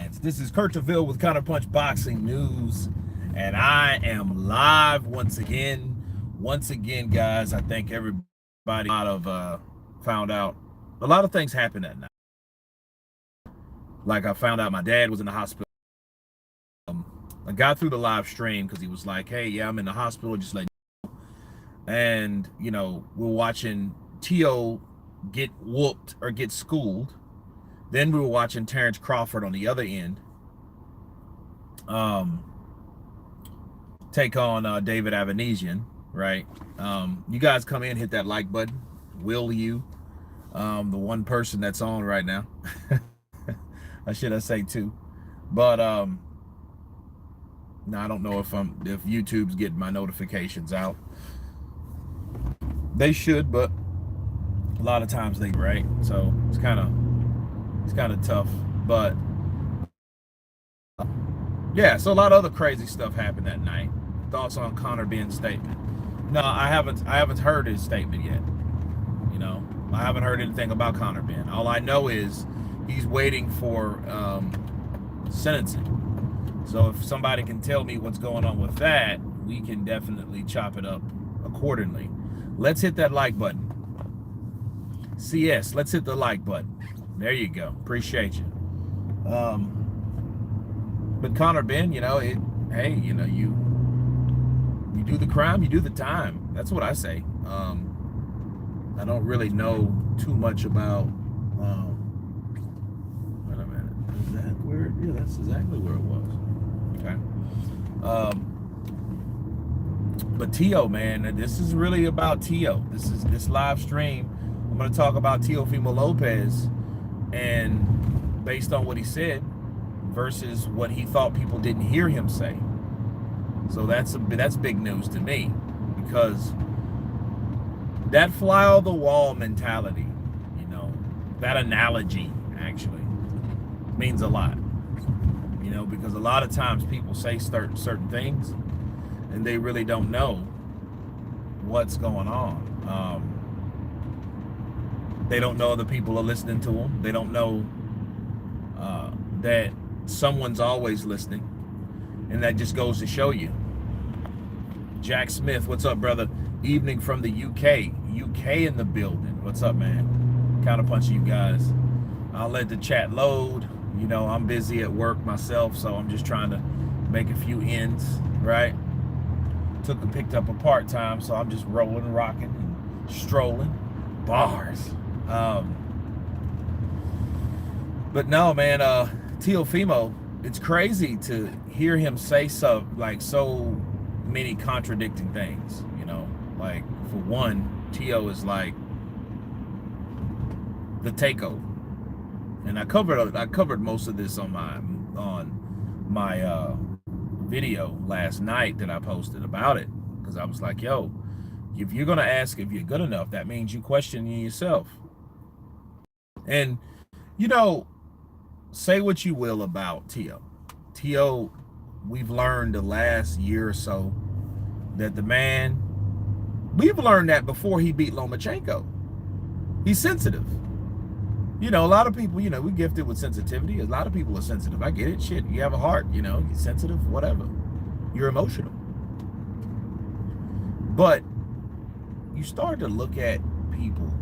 fans. This is Kurt DeVille with Counterpunched Boxing News, and I am live once again. Once again, guys, I think everybody found out a lot of things happened that night. Like I found out my dad was in the hospital. I got through the live stream because he was like, "Hey, yeah, I'm in the hospital. Just let you know." And we're watching Teo get whooped or get schooled. Then we were watching Terrence Crawford on the other end take on David Avanesian, right? You guys come in, hit that like button. Will you? The one person that's on right now. I should I say two. But no, I don't know if YouTube's getting my notifications out. They should, but a lot of times they right. So it's kind of tough. But yeah, so a lot of other crazy stuff happened that night. Thoughts on Conor Benn's statement? No, I haven't heard his statement yet. I haven't heard anything about Conor Benn. All I know is he's waiting for sentencing. So if somebody can tell me what's going on with that, we can definitely chop it up accordingly. Let's hit that like button. CS, let's hit the like button. There you go. Appreciate you. But Conor Benn, hey, you do the crime, you do the time. That's what I say. I don't really know too much about. Wait a minute. Is that where? Yeah, that's exactly where it was. Okay. But Teo, man, this is really about Teo. This live stream. I'm going to talk about Teofimo Lopez, and based on what he said versus what he thought people didn't hear him say. So that's big news to me, because that fly on the wall mentality, that analogy actually means a lot. Because a lot of times people say certain things and they really don't know what's going on. They don't know the people are listening to them. They don't know that someone's always listening, and that just goes to show you. Jack Smith, what's up, brother? Evening from the UK in the building. What's up, man? Counterpunch you guys. I'll let the chat load. I'm busy at work myself, so I'm just trying to make a few ends, right? Picked up a part-time, so I'm just rolling, rocking, and strolling. Bars. But no, man, Teofimo, it's crazy to hear him say so many contradicting things. Like, for one, Teo is like the takeover, and I covered most of this on my video last night that I posted about it, because I was like, yo, if you're gonna ask if you're good enough, that means you questioning yourself. And say what you will about Teo, we've learned the last year or so that the man, we've learned that before he beat Lomachenko, he's sensitive. A lot of people, we're gifted with sensitivity. A lot of people are sensitive. I get it. Shit, you have a heart, you're sensitive, whatever. You're emotional. But you start to look at people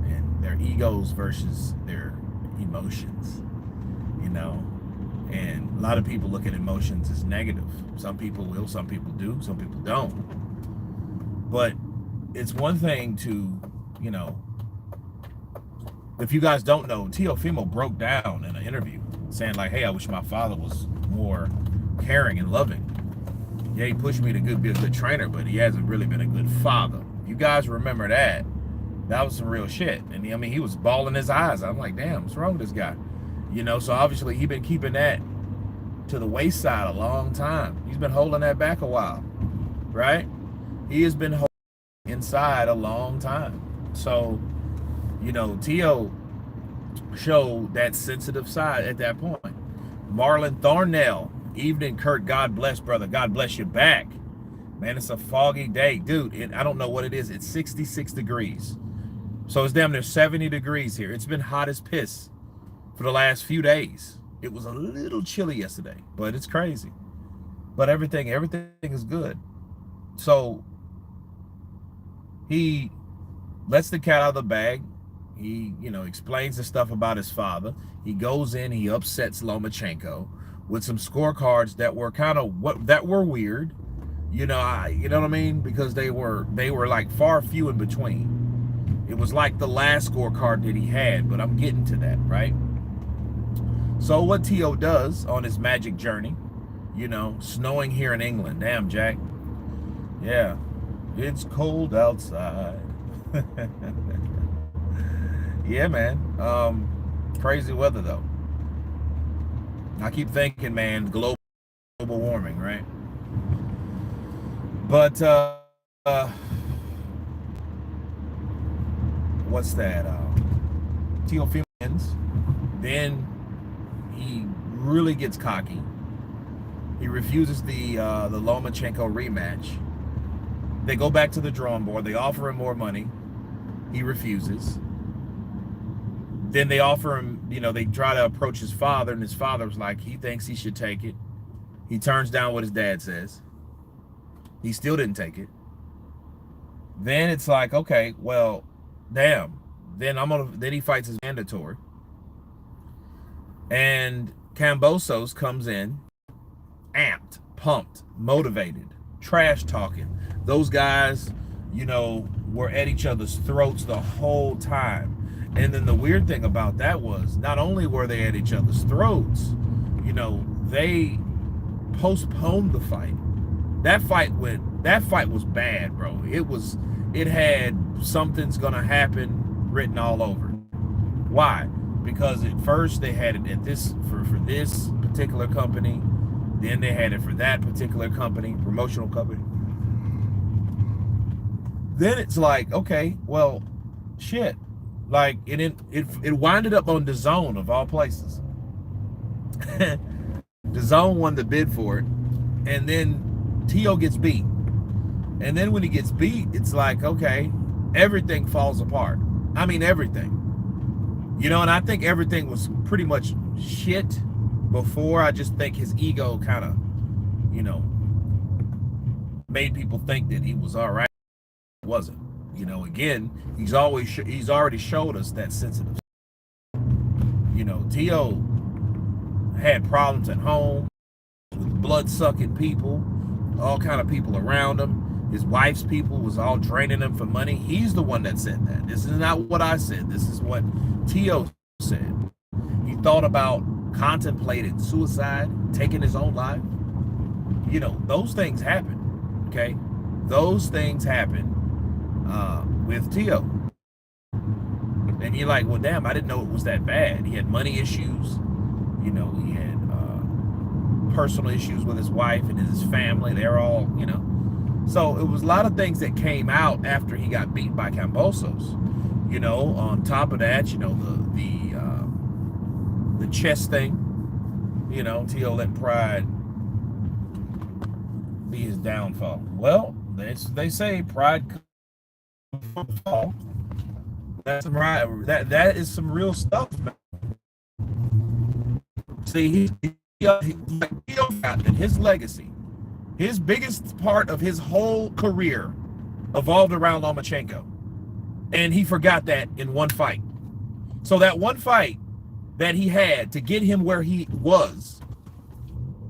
and their egos versus their emotions, and a lot of people look at emotions as negative. Some people will, some people do, some people don't. But it's one thing to, if you guys don't know, Teofimo broke down in an interview saying like, hey, I wish my father was more caring and loving. Yeah, he pushed me to be a good trainer, but he hasn't really been a good father. You guys remember that? That was some real shit. And he was bawling his eyes. I'm like, damn, what's wrong with this guy? So obviously he's been keeping that to the wayside a long time. He's been holding that back a while, right? He has been holding inside a long time. So, Teo showed that sensitive side at that point. Marlon Thornell, evening, Kurt, God bless, brother. God bless you back. Man, it's a foggy day. Dude, I don't know what it is. It's 66 degrees. So it's damn near 70 degrees here. It's been hot as piss for the last few days. It was a little chilly yesterday, but it's crazy. But everything is good. So he lets the cat out of the bag. He, explains the stuff about his father. He goes in, he upsets Lomachenko with some scorecards that were weird. You know what I mean? Because they were like far few in between. It was like the last scorecard that he had, but I'm getting to that, right? So what Teo does on his magic journey, snowing here in England. Damn, Jack. Yeah, it's cold outside. Yeah, man. Crazy weather though. I keep thinking, man, global warming, right? But what's that? Teofimo wins. Then he really gets cocky. He refuses the Lomachenko rematch. They go back to the drawing board. They offer him more money. He refuses. Then they offer him, they try to approach his father, and his father was like, he thinks he should take it. He turns down what his dad says. He still didn't take it. Then it's like, okay, well, damn. Then he fights his mandatory. And Kambosos comes in, amped, pumped, motivated, trash talking. Those guys, were at each other's throats the whole time. And then the weird thing about that was, not only were they at each other's throats, they postponed the fight. That fight was bad, bro. It had something's gonna happen written all over it. Why? Because at first they had it at this for this particular company, then they had it for that particular company, promotional company. Then it's like, okay, well, shit. Like it winded up on DAZN of all places. DAZN won the bid for it, and then Teo gets beat. And then when he gets beat, it's like, okay, everything falls apart. I mean, everything. And I think everything was pretty much shit before. I just think his ego kind of, made people think that he was all right. It wasn't. Again, he's already showed us that sensitive. Teo had problems at home with blood-sucking people, all kind of people around him. His wife's people was all draining him for money. He's the one that said that. This is not what I said. This is what Teo said. He thought about, contemplated suicide, taking his own life. Those things happen, okay? Those things happen with Teo. And you're like, well, damn, I didn't know it was that bad. He had money issues. He had personal issues with his wife and his family. They're all, So it was a lot of things that came out after he got beat by Kambosos. On top of that, the chess thing. Teo let pride be his downfall. Well, they say pride comes from the fall. That's right. That is some real stuff, man. See, his legacy, his biggest part of his whole career evolved around Lomachenko. And he forgot that in one fight. So that one fight that he had to get him where he was,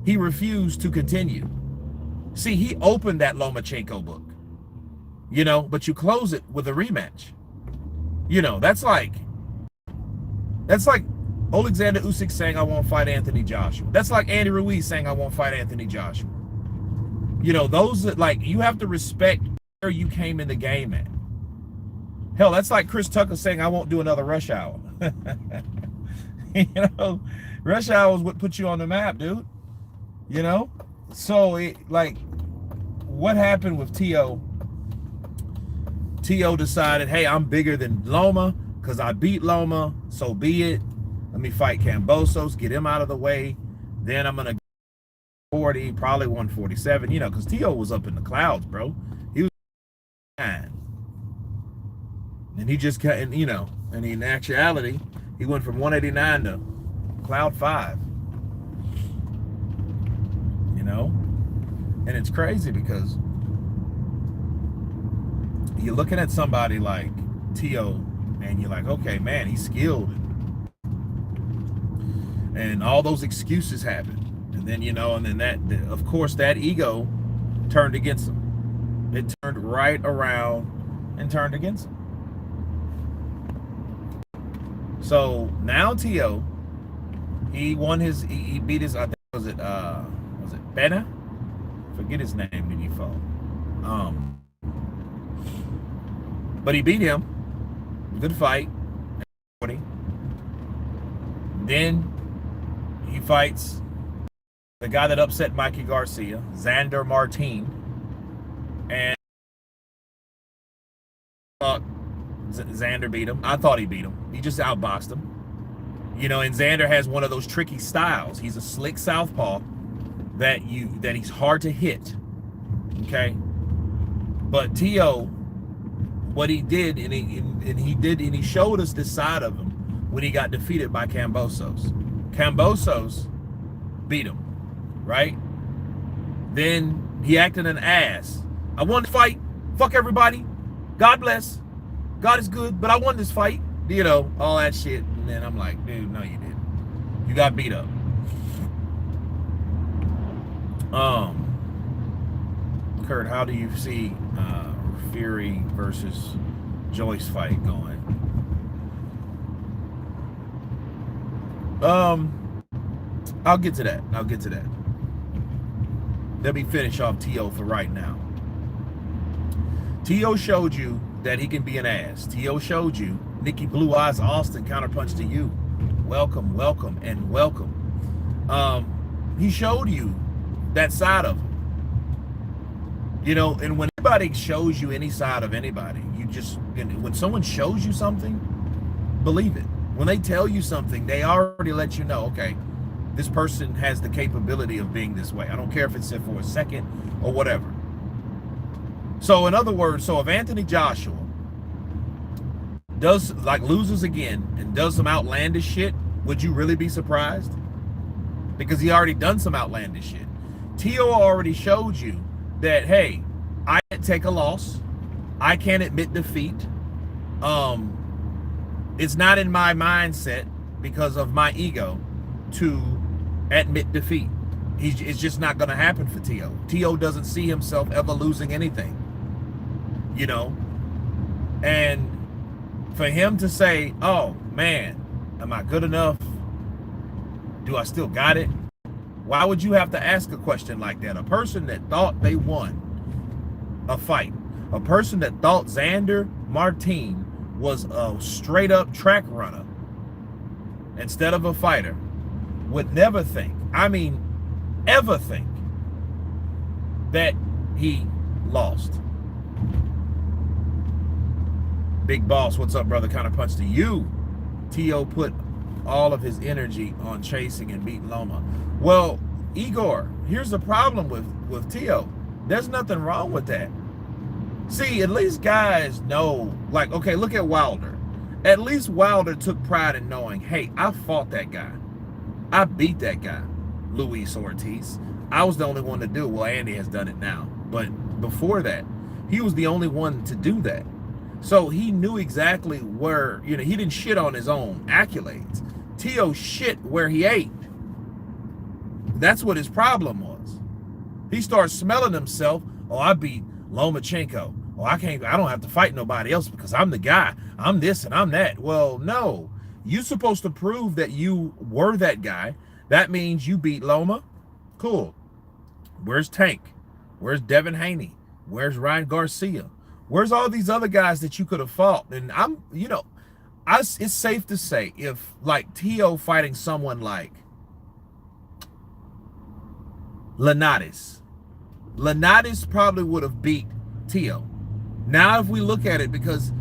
he refused to continue. See, he opened that Lomachenko book, but you close it with a rematch. That's like Alexander Usyk saying, I won't fight Anthony Joshua. That's like Andy Ruiz saying, I won't fight Anthony Joshua. Those that, like, you have to respect where you came in the game at. Hell, that's like Chris Tucker saying, I won't do another Rush Hour. Rush Hour is what put you on the map, dude. So, what happened with Teo? Teo decided, hey, I'm bigger than Loma because I beat Loma, so be it. Let me fight Kambosos, get him out of the way. Then I'm going to 40, probably 147, because Teo was up in the clouds, bro. He was fine. And he just cut, and in actuality, he went from 189 to cloud 5. know? And it's crazy because you're looking at somebody like Teo and you're like, okay, man, he's skilled. And all those excuses happen. And then, and then that, of course, that ego turned against him. It turned right around and turned against him. So now Teo, he beat his, I think, was it Bena? Forget his name when you fall. But he beat him. Good fight. Then he fights the guy that upset Mikey Garcia, Xander Martin, and Xander beat him. I thought he beat him. He just outboxed him. And Xander has one of those tricky styles. He's a slick southpaw that he's hard to hit. Okay? But Teo, what he did, and he showed us this side of him when he got defeated by Kambosos. Kambosos beat him, right? Then he acted an ass. I won the fight. Fuck everybody. God bless. God is good, but I won this fight. All that shit. And then I'm like, dude, no, you didn't. You got beat up. Kurt, how do you see Fury versus Joyce fight going? I'll get to that. Let me finish off Teo for right now. Teo showed you that he can be an ass. Teo showed you Nikki Blue Eyes Austin counterpunched to you. Welcome, welcome, and welcome. He showed you that side of him. And when anybody shows you any side of anybody, when someone shows you something, believe it. When they tell you something, they already let you know, okay, this person has the capability of being this way. I don't care if it's for a second or whatever. So in other words, if Anthony Joshua loses again and does some outlandish shit, would you really be surprised? Because he already done some outlandish shit. Teo already showed you that, hey, I can't take a loss. I can't admit defeat. It's not in my mindset because of my ego to admit defeat. It's just not going to happen for Teo. Teo doesn't see himself ever losing anything. And for him to say, oh, man, am I good enough? Do I still got it? Why would you have to ask a question like that? A person that thought they won a fight, a person that thought Xander Martin was a straight up track runner instead of a fighter, would never think, ever think that he lost. Big Boss, what's up, brother? Counterpunch to you. Teo put all of his energy on chasing and beating Loma. Well, Igor, here's the problem with Teo. There's nothing wrong with that. See, at least guys know, okay, look at Wilder. At least Wilder took pride in knowing, hey, I fought that guy. I beat that guy, Luis Ortiz. I was the only one to do it. Well, Andy has done it now. But before that, he was the only one to do that. So he knew exactly where, he didn't shit on his own accolades. Teo shit where he ate. That's what his problem was. He starts smelling himself. Oh, I beat Lomachenko. Oh, I don't have to fight nobody else because I'm the guy. I'm this and I'm that. Well, no. You're supposed to prove that you were that guy. That means you beat Loma. Cool. Where's Tank? Where's Devin Haney? Where's Ryan Garcia? Where's all these other guys that you could have fought? And it's safe to say if Teo fighting someone like Linares probably would have beat Teo. Now, if we look at it, because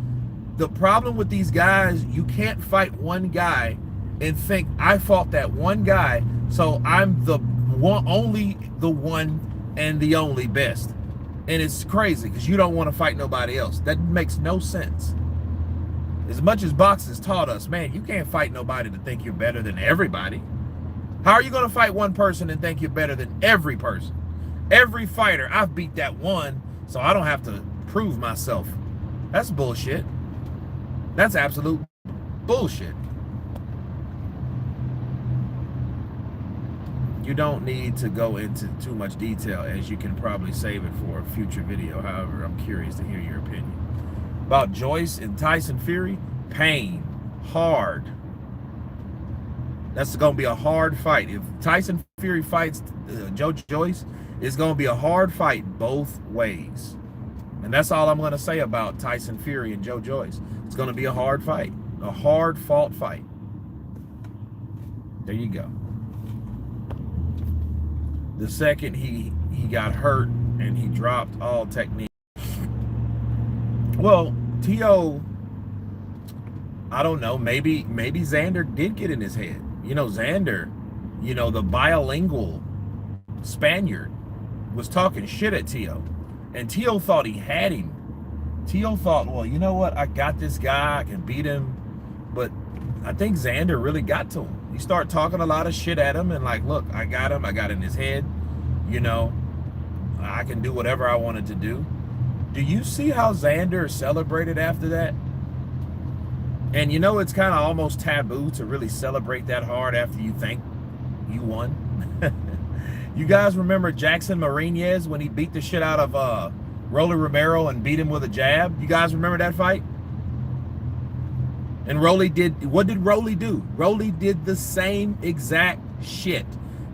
the problem with these guys, you can't fight one guy and think I fought that one guy, so I'm the one and the only best. And it's crazy because you don't want to fight nobody else. That makes no sense. As much as boxing taught us, man, you can't fight nobody to think you're better than everybody. How are you going to fight one person and think you're better than every person? Every fighter, I've beat that one, so I don't have to prove myself. That's bullshit. That's absolute bullshit. You don't need to go into too much detail, as you can probably save it for a future video. However, I'm curious to hear your opinion. About Joyce and Tyson Fury, pain, hard. That's going to be a hard fight. If Tyson Fury fights Joe Joyce, it's going to be a hard fight both ways. And that's all I'm going to say about Tyson Fury and Joe Joyce. It's going to be a hard fight, a hard-fought fight. There you go. The second he got hurt and he dropped all technique. Well, Tio, I don't know, maybe Xander did get in his head. You know, Xander, you know, the bilingual Spaniard, was talking shit at Tio. And Tio thought he had him. Tio thought, well, you know what? I got this guy. I can beat him. But I think Xander really got to him. He started talking a lot of shit at him and like, look, I got him. I got in his head. You know, I can do whatever I wanted to do. Do you see how Xander celebrated after that? And you know, it's kind of almost taboo to really celebrate that hard after you think you won. You guys remember Jackson Marinez when he beat the shit out of Rolly Romero and beat him with a jab? You guys remember that fight? And Rolly did, what did Rolly do? Rolly did the same exact shit.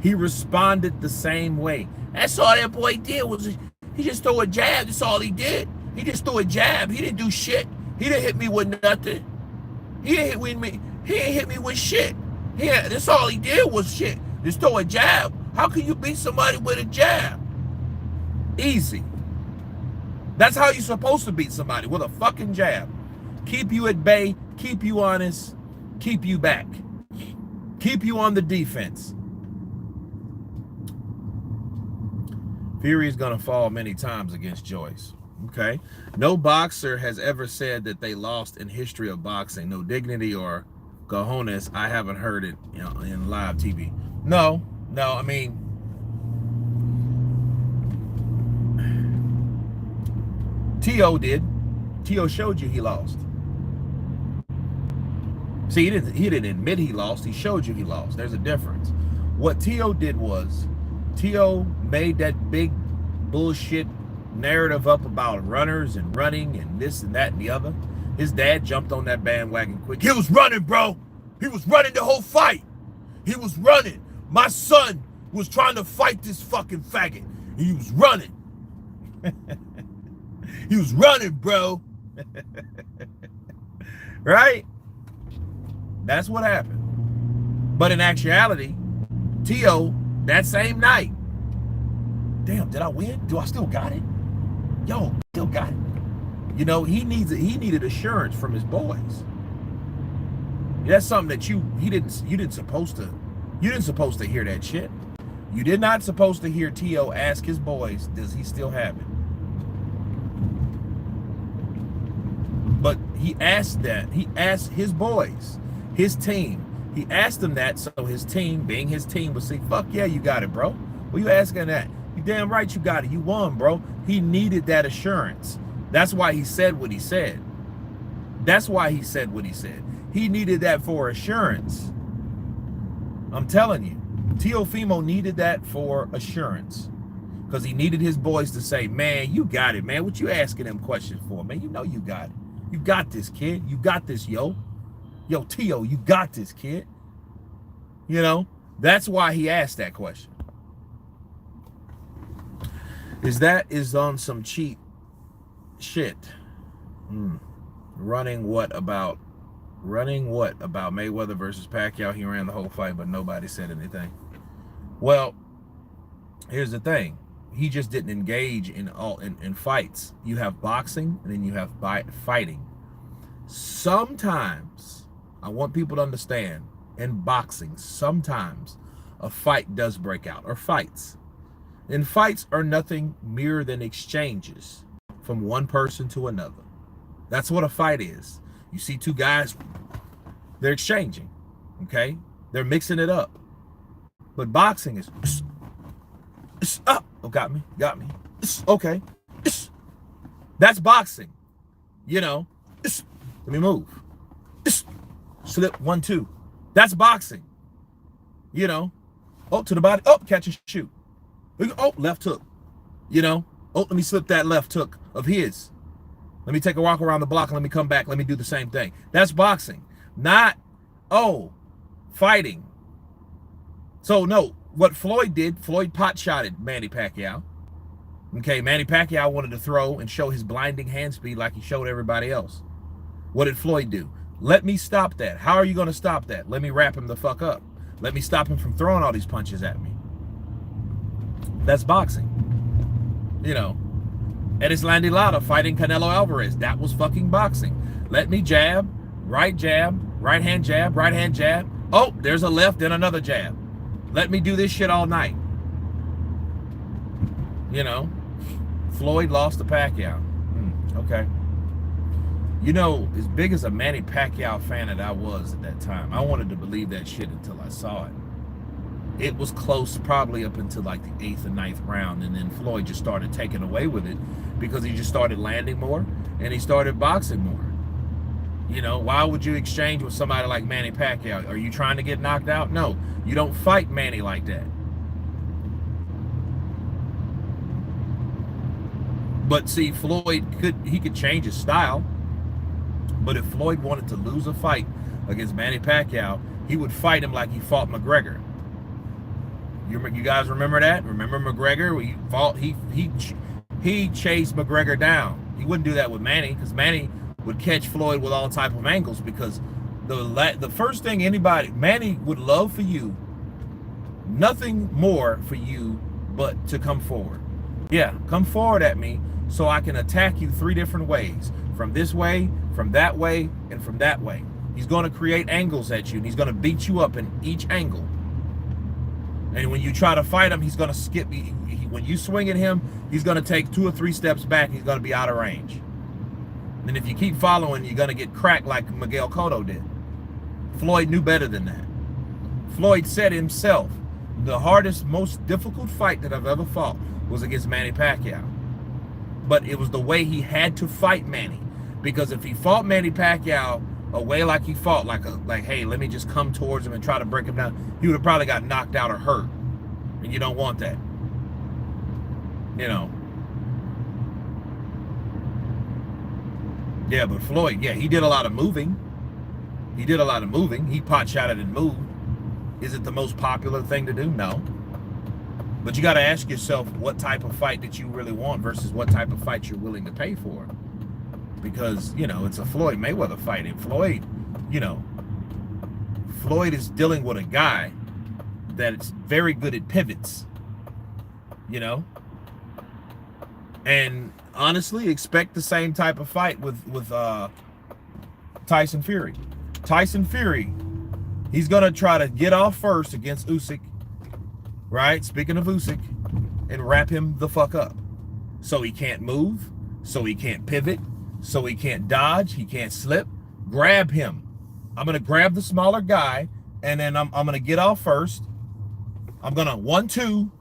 He responded the same way. That's all that boy did was he just threw a jab. That's all he did. He just threw a jab. He didn't do shit. He didn't hit me with nothing. He didn't hit me. He didn't hit me with shit. That's all he did was shit. Just throw a jab. How can you beat somebody with a jab? Easy. That's how you're supposed to beat somebody, with a fucking jab. Keep you at bay, keep you honest, keep you back. Keep you on the defense. Fury is going to fall many times against Joyce. Okay? No boxer has ever said that they lost in history of boxing. No dignity or cojones. I haven't heard it, you know, in live TV. No, I mean, Tio did. Tio showed you he lost. See, he didn't admit he lost. He showed you he lost. There's a difference. What Tio did was, Tio made that big bullshit narrative up about runners and running and this and that and the other. His dad jumped on that bandwagon quick. He was running, bro. He was running the whole fight. He was running. My son was trying to fight this fucking faggot. He was running. He was running, bro. Right? That's what happened. But in actuality, Tio, that same night, damn, did I win? Do I still got it? Yo, still got it. You know, he needed assurance from his boys. That's something that you didn't supposed to hear that shit. You did not supposed to hear Tio ask his boys, does he still have it? But he asked that. He asked his boys, his team. He asked them that so his team, being his team, would say, fuck yeah, you got it, bro. What you asking that? You damn right you got it. You won, bro. He needed that assurance. That's why he said what he said. That's why he said what he said. He needed that for assurance. I'm telling you, Teofimo needed that for assurance. Because he needed his boys to say, man, you got it, man. What you asking them questions for, man? You know you got it. You got this, kid. You got this, yo. Yo, Tio, you got this, kid. You know, that's why he asked that question. Is on some cheap shit. Running what about Mayweather versus Pacquiao? He ran the whole fight, but nobody said anything. Well, here's the thing. He just didn't engage in fights. You have boxing and then you have fighting. Sometimes, I want people to understand, in boxing, sometimes a fight does break out, or fights. And fights are nothing mere than exchanges from one person to another. That's what a fight is. You see two guys, they're exchanging, okay? They're mixing it up. But boxing is Oh, got me. Okay. That's boxing. You know, let me move. Slip 1, 2. That's boxing. You know, oh, to the body. Oh, catch and shoot. Oh, left hook. You know, oh, let me slip that left hook of his. Let me take a walk around the block and let me come back. Let me do the same thing. That's boxing. Not, oh, fighting. So, no, what Floyd did, Floyd pot-shotted Manny Pacquiao. Okay, Manny Pacquiao wanted to throw and show his blinding hand speed like he showed everybody else. What did Floyd do? Let me stop that. How are you going to stop that? Let me wrap him the fuck up. Let me stop him from throwing all these punches at me. That's boxing. You know, Erislandy Lara fighting Canelo Alvarez. That was fucking boxing. Let me jab, right hand jab, right hand jab. Oh, there's a left and another jab. Let me do this shit all night. You know, Floyd lost to Pacquiao. Okay. You know, as big as a Manny Pacquiao fan that I was at that time, I wanted to believe that shit until I saw it. It was close probably up until like the 8th or 9th round, and then Floyd just started taking away with it because he just started landing more and he started boxing more. You know, why would you exchange with somebody like Manny Pacquiao? Are you trying to get knocked out? No, you don't fight Manny like that. But see, Floyd could change his style. But if Floyd wanted to lose a fight against Manny Pacquiao, he would fight him like he fought McGregor. You guys remember that? Remember McGregor? He chased McGregor down. He wouldn't do that with Manny because Manny would catch Floyd with all type of angles because the first thing Manny would love for you, nothing more for you but to come forward. Yeah, come forward at me so I can attack you 3 different ways. From this way, from that way, and from that way. He's going to create angles at you, and he's going to beat you up in each angle. And when you try to fight him, he's going to skip. When you swing at him, he's going to take 2 or 3 steps back. He's going to be out of range. And if you keep following, you're going to get cracked like Miguel Cotto did. Floyd knew better than that. Floyd said himself, the hardest, most difficult fight that I've ever fought was against Manny Pacquiao. But it was the way he had to fight Manny. Because if he fought Manny Pacquiao a way like he fought, like hey, let me just come towards him and try to break him down, he would have probably got knocked out or hurt. And you don't want that. You know. Yeah, but Floyd, yeah, he did a lot of moving. He pot-shotted and moved. Is it the most popular thing to do? No. But you got to ask yourself what type of fight that you really want versus what type of fight you're willing to pay for. Because, you know, it's a Floyd Mayweather fight. And Floyd, you know, Floyd is dealing with a guy that's very good at pivots, you know. And honestly, expect the same type of fight with Tyson Fury. Tyson Fury, he's going to try to get off first against Usyk, right? Speaking of Usyk, and wrap him the fuck up. So he can't move, so he can't pivot, so he can't dodge, he can't slip. Grab him. I'm going to grab the smaller guy, and then I'm going to get off first. I'm going to 1, 2,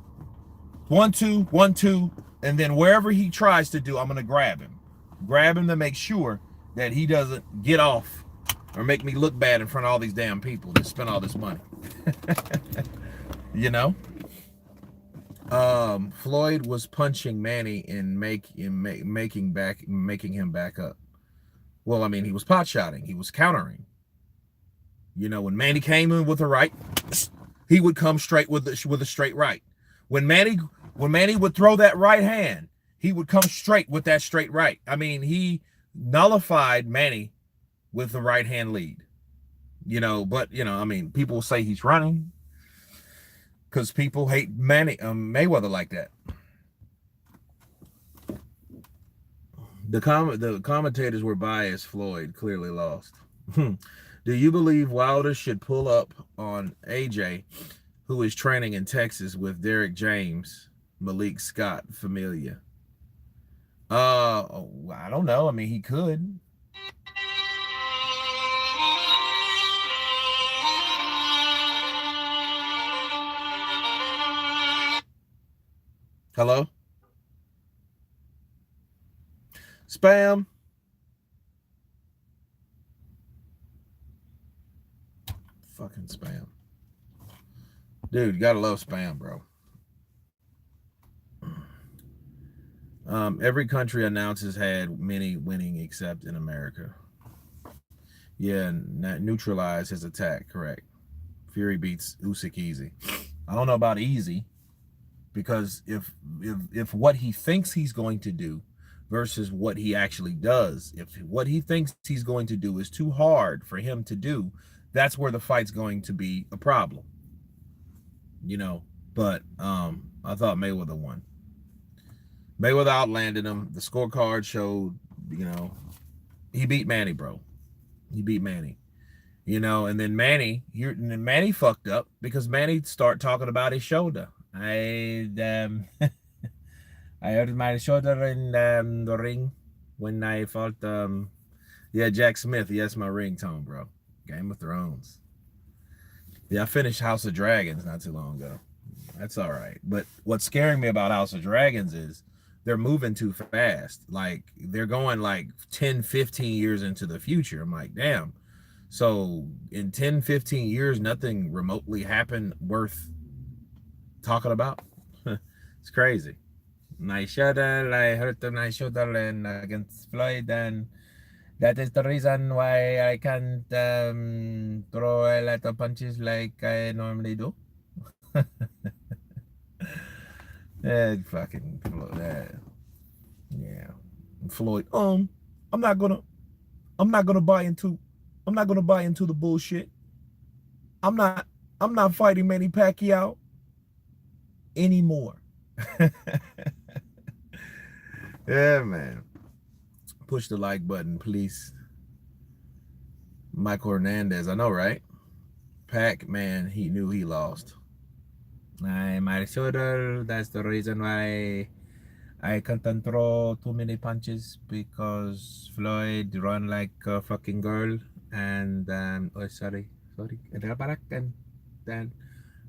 1, 2, 1, 2, and then wherever he tries to do, I'm going to grab him. Grab him to make sure that he doesn't get off or make me look bad in front of all these damn people that spent all this money. You know? Floyd was punching Manny and making him back up. Well, I mean, he was pot-shotting. He was countering. You know, when Manny came in with a right, he would come straight with a straight right. When Manny would throw that right hand, he would come straight with that straight right. I mean, he nullified Manny with the right hand lead. You know, but you know, I mean, people say he's running because people hate Mayweather like that. The commentators were biased. Floyd clearly lost. Do you believe Wilder should pull up on AJ, who is training in Texas with Derek James, Malik Scott, Familia? I don't know. I mean, he could. Hello? Spam? Fucking spam. Dude, you gotta love spam, bro. Every country announces had many winning except in America. Yeah, neutralize his attack, correct. Fury beats Usyk easy. I don't know about easy, because if what he thinks he's going to do versus what he actually does, if what he thinks he's going to do is too hard for him to do, that's where the fight's going to be a problem, you know. But I thought Mayweather won. Mayweather outlanded him. The scorecard showed, you know, he beat Manny, bro. He beat Manny. You know, and then Manny fucked up because Manny started talking about his shoulder. I hurt my shoulder in the ring when I fought yeah, Jack Smith. Yes, my ringtone, bro. Game of Thrones. Yeah, I finished House of Dragons not too long ago. That's all right. But what's scaring me about House of Dragons is they're moving too fast. Like they're going like 10, 15 years into the future. I'm like, damn. So in 10, 15 years, nothing remotely happened worth talking about. It's crazy. My shoulder, I hurt my shoulder and against Floyd, and that is the reason why I can't throw a lot of punches like I normally do. Fucking Floyd. Yeah, Floyd. I'm not gonna, I'm not gonna buy into, I'm not gonna buy into the bullshit. I'm not, I'm not fighting Manny Pacquiao anymore. Yeah, man. Push the like button, please. Michael Hernandez, I know, right? Pac, man, he knew he lost. My shoulder, that's the reason why I can't throw too many punches, because Floyd run like a fucking girl, and oh sorry, and then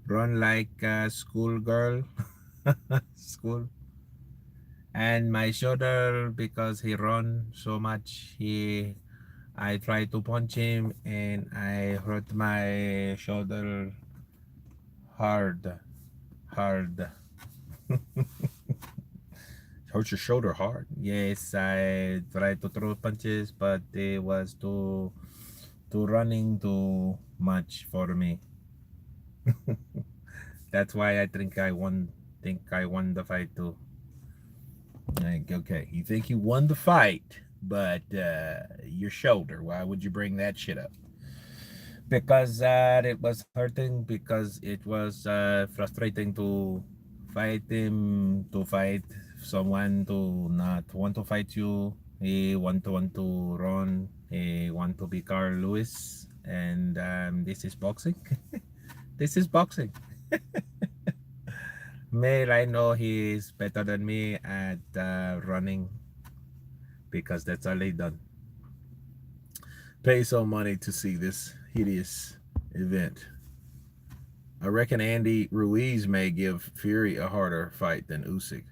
run like a school girl, school. And my shoulder, because he run so much, I tried to punch him and I hurt my shoulder hard, hard. Hurt your shoulder hard. Yes, I tried to throw punches, but it was too running too much for me. That's why I think I won. Think I won the fight too. Like, okay, you think you won the fight, but your shoulder. Why would you bring that shit up? Because it was hurting, because it was frustrating to fight him, to fight someone to not want to fight you. He want to run. He want to be Carl Lewis, and this is boxing. This is boxing. May I know he's better than me at running, because that's all they done. Pay some money to see this hideous event. I reckon Andy Ruiz may give Fury a harder fight than Usyk.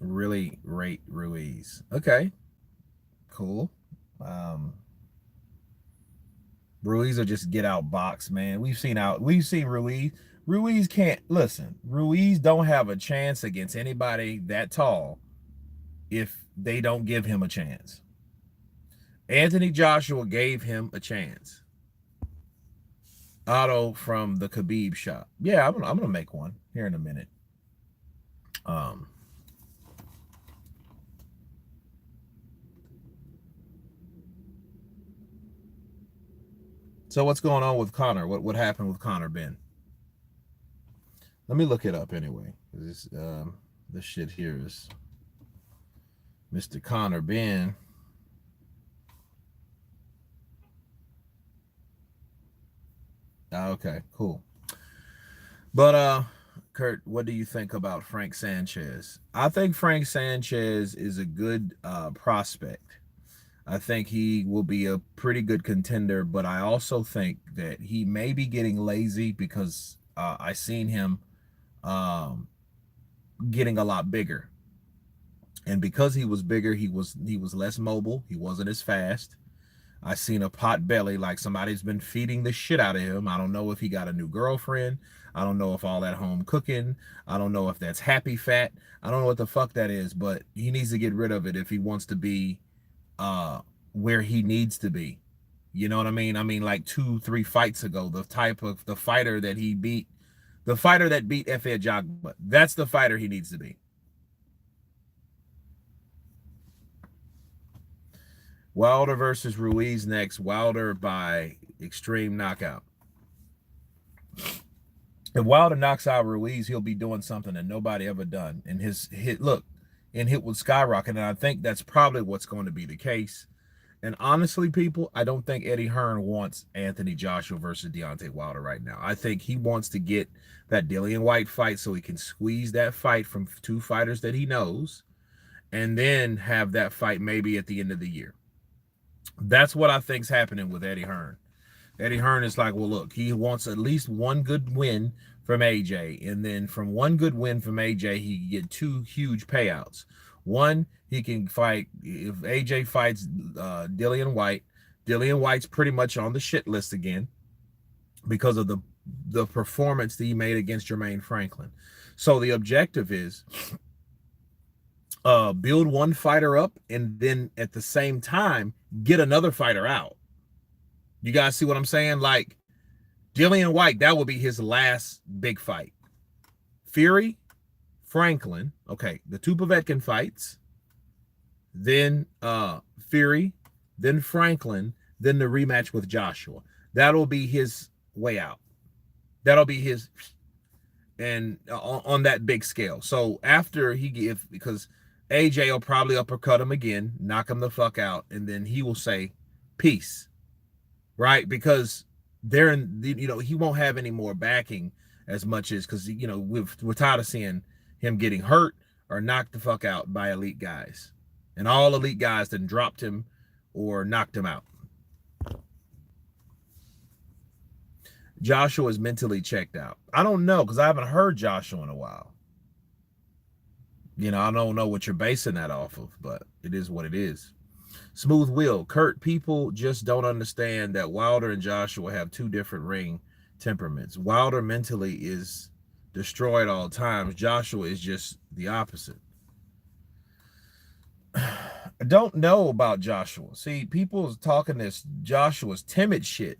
Really rate Ruiz. Okay, cool. Um, Ruiz will just get out box, man. We've seen Ruiz. Ruiz can't listen. Ruiz don't have a chance against anybody that tall if they don't give him a chance. Anthony Joshua gave him a chance. Otto from the Khabib shop. Yeah, I'm gonna make one here in a minute. Um, so what's going on with Conor? What happened with Conor Ben? Let me look it up anyway. This shit here is Mr. Conor Ben. Okay, cool. But Kurt, what do you think about Frank Sanchez? I think Frank Sanchez is a good prospect. I think he will be a pretty good contender, but I also think that he may be getting lazy, because I seen him um, getting a lot bigger. And because he was bigger, he was less mobile. He wasn't as fast. I seen a pot belly, like somebody's been feeding the shit out of him. I don't know if he got a new girlfriend. I don't know if all that home cooking. I don't know if that's happy fat. I don't know what the fuck that is, but he needs to get rid of it if he wants to be where he needs to be. You know what I mean? I mean, like 2-3 fights ago, the fighter that he beat, the fighter that beat Efe Ajagba, that's the fighter he needs to be. Wilder versus Ruiz next. Wilder by extreme knockout. If Wilder knocks out Ruiz, he'll be doing something that nobody ever done. And his hit will skyrocket. And I think that's probably what's going to be the case. And honestly, people, I don't think Eddie Hearn wants Anthony Joshua versus Deontay Wilder right now. I think he wants to get that Dillian White fight so he can squeeze that fight from 2 fighters that he knows and then have that fight maybe at the end of the year. That's what I think's happening with Eddie Hearn. Eddie Hearn is like, well, look, he wants at least one good win from AJ. And then from one good win from AJ, he can get 2 huge payouts. One, he can fight, if AJ fights Dillian White's pretty much on the shit list again because of the performance that he made against Jermaine Franklin. So the objective is build one fighter up and then at the same time get another fighter out. You guys see what I'm saying? Like Dillian White, that will be his last big fight. Fury, Franklin, okay, the 2 Povetkin fights, then Fury, then Franklin, then the rematch with Joshua. That'll be his way out. That'll be his, and on that big scale. So after because AJ will probably uppercut him again, knock him the fuck out, and then he will say, peace, right? Because he won't have any more backing as much as, because, we're tired of seeing him getting hurt or knocked the fuck out by elite guys. And all elite guys that dropped him or knocked him out. Joshua is mentally checked out. I don't know, because I haven't heard Joshua in a while. I don't know what you're basing that off of, but it is what it is. Smooth Will, Kurt, people just don't understand that Wilder and Joshua have 2 different ring temperaments. Wilder mentally is destroyed all times. Joshua is just the opposite. I don't know about Joshua. See, people talking this Joshua's timid shit.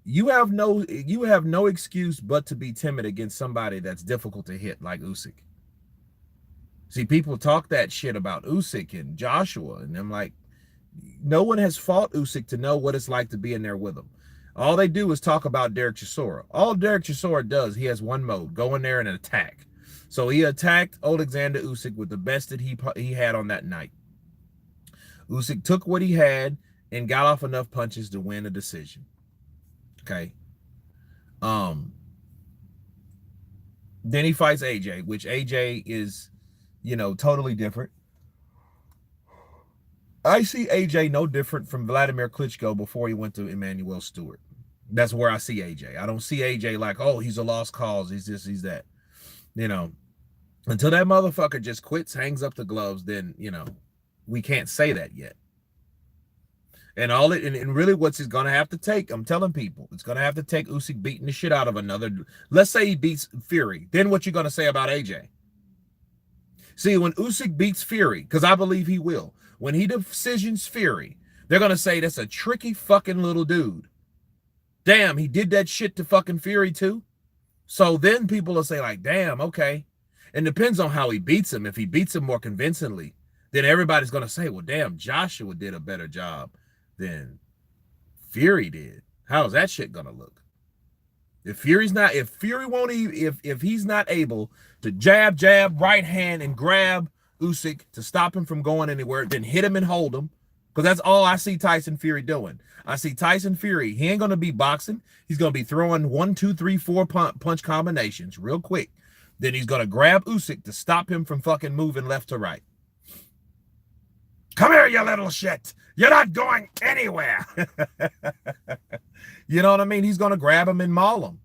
You have no excuse but to be timid against somebody that's difficult to hit like Usyk. See, people talk that shit about Usyk and Joshua, and I'm like, no one has fought Usyk to know what it's like to be in there with him. All they do is talk about Derek Chisora. All Derek Chisora does, he has one mode, go in there and attack. So he attacked Alexander Usyk with the best that he had on that night. Usyk took what he had and got off enough punches to win a decision. Okay. Then he fights AJ, which AJ is, totally different. I see AJ no different from Vladimir Klitschko before he went to Emmanuel Stewart. That's where I see AJ. I don't see AJ like, oh, he's a lost cause. He's this, he's that. Until that motherfucker just quits, hangs up the gloves, then, we can't say that yet. And really what's it's going to have to take, I'm telling people, it's going to have to take Usyk beating the shit out of another. Let's say he beats Fury. Then what you going to say about AJ? See, when Usyk beats Fury, because I believe he will, when he decisions Fury, they're going to say that's a tricky fucking little dude. Damn, he did that shit to fucking Fury too? So then people will say like, damn, okay. And depends on how he beats him. If he beats him more convincingly, then everybody's going to say, well, damn, Joshua did a better job than Fury did. How's that shit going to look? If Fury won't even, if he's not able to jab, right hand and grab Usyk to stop him from going anywhere, then hit him and hold him. Because that's all I see Tyson Fury doing. I see Tyson Fury, he ain't going to be boxing. He's going to be throwing 1, 2, 3, 4 punch combinations real quick. Then he's going to grab Usyk to stop him from fucking moving left to right. Come here, you little shit. You're not going anywhere. You know what I mean? He's going to grab him and maul him.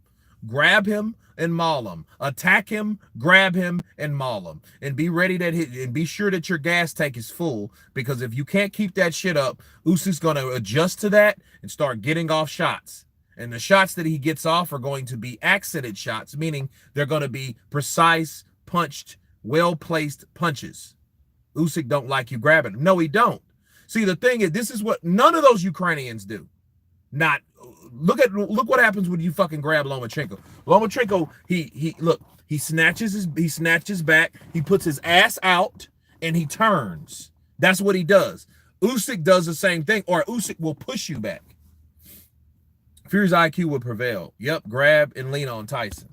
grab him and maul him. Attack him, grab him, and maul him. And be ready and be sure that your gas tank is full, because if you can't keep that shit up, Usyk's gonna adjust to that and start getting off shots. And the shots that he gets off are going to be accented shots, meaning they're going to be precise, punched, well-placed punches. Usyk don't like you grabbing him. No, he don't. See, the thing is, this is what none of those Ukrainians do. Not look what happens when you fucking grab Lomachenko. Lomachenko, he snatches back, he puts his ass out, and he turns. That's what he does. Usyk does the same thing, or Usyk will push you back. Fury's IQ would prevail. Yep, grab and lean on Tyson.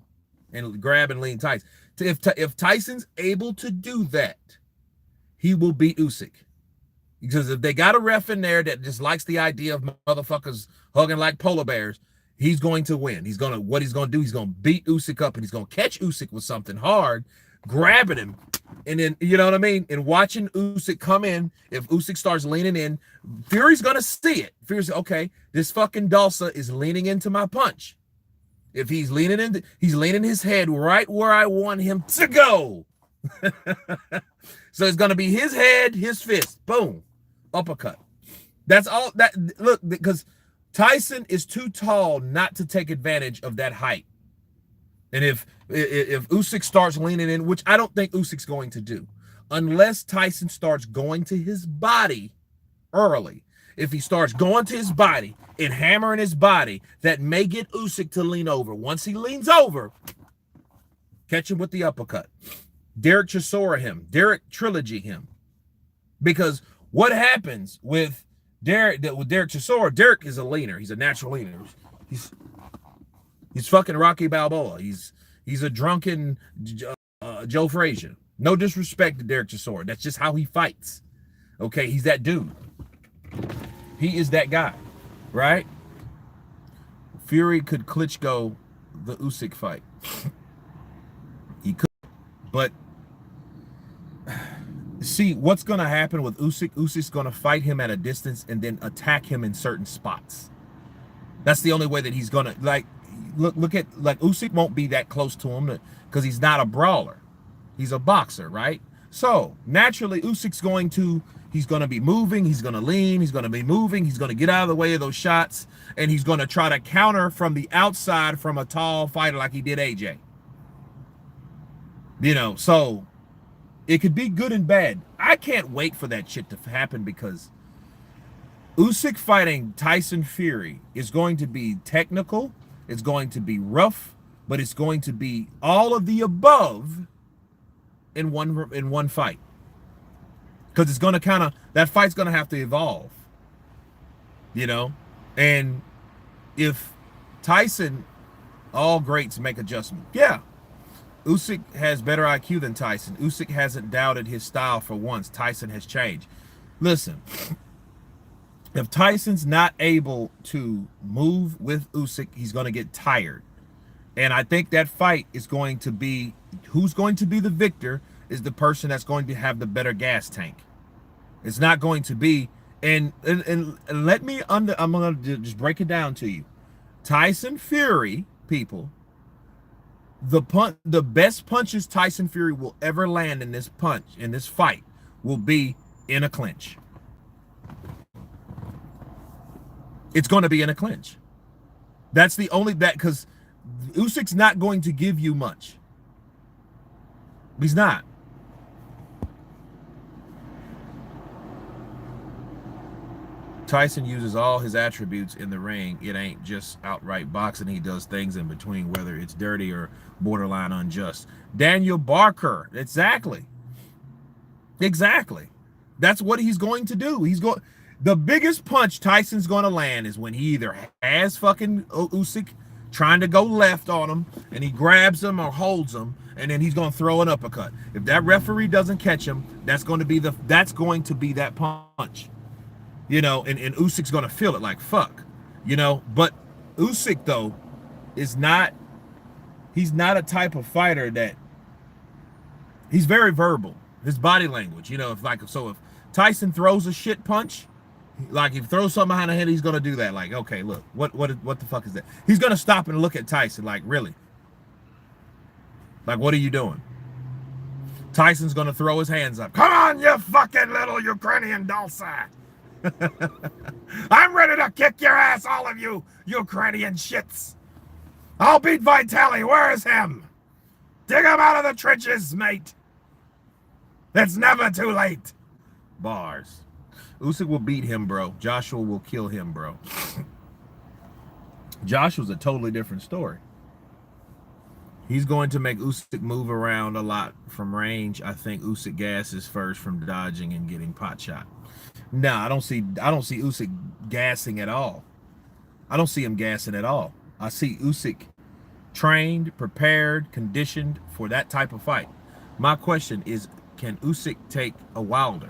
And grab and lean Tyson. If Tyson's able to do that, he will beat Usyk. Because if they got a ref in there that just likes the idea of motherfuckers hugging like polar bears, he's going to win. What he's gonna do, he's gonna beat Usyk up, and he's gonna catch Usyk with something hard, grabbing him. And then, you know what I mean? And watching Usyk come in, if Usyk starts leaning in, Fury's going to see it. Fury's, okay, this fucking Dulce is leaning into my punch. If he's leaning his head right where I want him to go. So it's going to be his head, his fist, boom, uppercut. That's all that, look, because Tyson is too tall not to take advantage of that height. And if Usyk starts leaning in, which I don't think Usyk's going to do, unless Tyson starts going to his body early. If he starts going to his body and hammering his body, that may get Usyk to lean over. Once he leans over, catch him with the uppercut. Derek Chisora him. Derek Trilogy him. Because what happens with Derek Chisora, Derek is a leaner. He's a natural leaner. He's fucking Rocky Balboa. He's a drunken Joe Frazier. No disrespect to Derek Chisora. That's just how he fights. Okay, he's that dude. He is that guy, right? Fury could Klitschko the Usyk fight. He could, but see what's going to happen with Usyk. Usyk's going to fight him at a distance and then attack him in certain spots. That's the only way that he's going to, like, look at, like, Usyk won't be that close to him because he's not a brawler. He's a boxer, right? So naturally, Usyk's he's going to be moving, he's going to lean, he's going to be moving, he's going to get out of the way of those shots, and he's going to try to counter from the outside from a tall fighter like he did AJ. You know, so it could be good and bad. I can't wait for that shit to happen, because Usyk fighting Tyson Fury is going to be technical, it's going to be rough, but it's going to be all of the above in one fight. Because it's going to that fight's going to have to evolve. You know? And if Tyson, all greats make adjustments. Yeah. Usyk has better IQ than Tyson. Usyk hasn't doubted his style for once. Tyson has changed. Listen, if Tyson's not able to move with Usyk, he's going to get tired. And I think that fight is going to be, who's going to be the victor is the person that's going to have the better gas tank. It's not going to be, and let me, I'm going to just break it down to you. Tyson Fury, people, the best punches Tyson Fury will ever land in this fight will be in a clinch. It's going to be in a clinch. That's the only bet, because Usyk's not going to give you much. He's not. Tyson uses all his attributes in the ring. It ain't just outright boxing. He does things in between, whether it's dirty or borderline unjust. Daniel Barker. Exactly. That's what he's going to do. The biggest punch Tyson's going to land is when he either has fucking Usyk trying to go left on him, and he grabs him or holds him, and then he's going to throw an uppercut. If that referee doesn't catch him, that's going to be that punch. You know, and Usyk's going to feel it like, fuck. You know, but Usyk, though, he's not a type of fighter that, he's very verbal. His body language, you know, if Tyson throws a shit punch, Like if he throws something behind the head, he's gonna do that. Like, okay, look, what the fuck is that? He's gonna stop and look at Tyson. Like, really? Like, what are you doing? Tyson's gonna throw his hands up. Come on, you fucking little Ukrainian dollsack. I'm ready to kick your ass, all of you Ukrainian shits. I'll beat Vitali. Where is him? Dig him out of the trenches, mate. It's never too late. Bars. Usyk will beat him, bro. Joshua will kill him, bro. Joshua's a totally different story. He's going to make Usyk move around a lot from range. I think Usyk gasses first from dodging and getting pot shot. No, I don't see Usyk gassing at all. I don't see him gassing at all. I see Usyk trained, prepared, conditioned for that type of fight. My question is, can Usyk take a Wilder?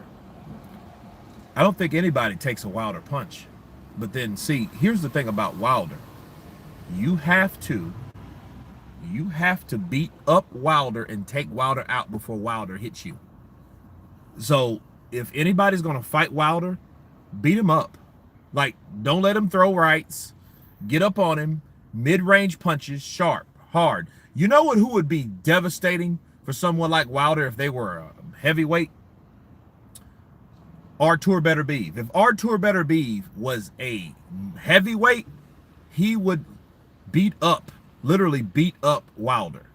I don't think anybody takes a Wilder punch. But then, see, here's the thing about Wilder. You have to beat up Wilder and take Wilder out before Wilder hits you. So if anybody's going to fight Wilder, beat him up. Like, don't let him throw rights. Get up on him. Mid-range punches, sharp, hard. You know who would be devastating for someone like Wilder if they were a heavyweight? Artur Beterbiev. If Artur Beterbiev was a heavyweight, he would literally beat up Wilder.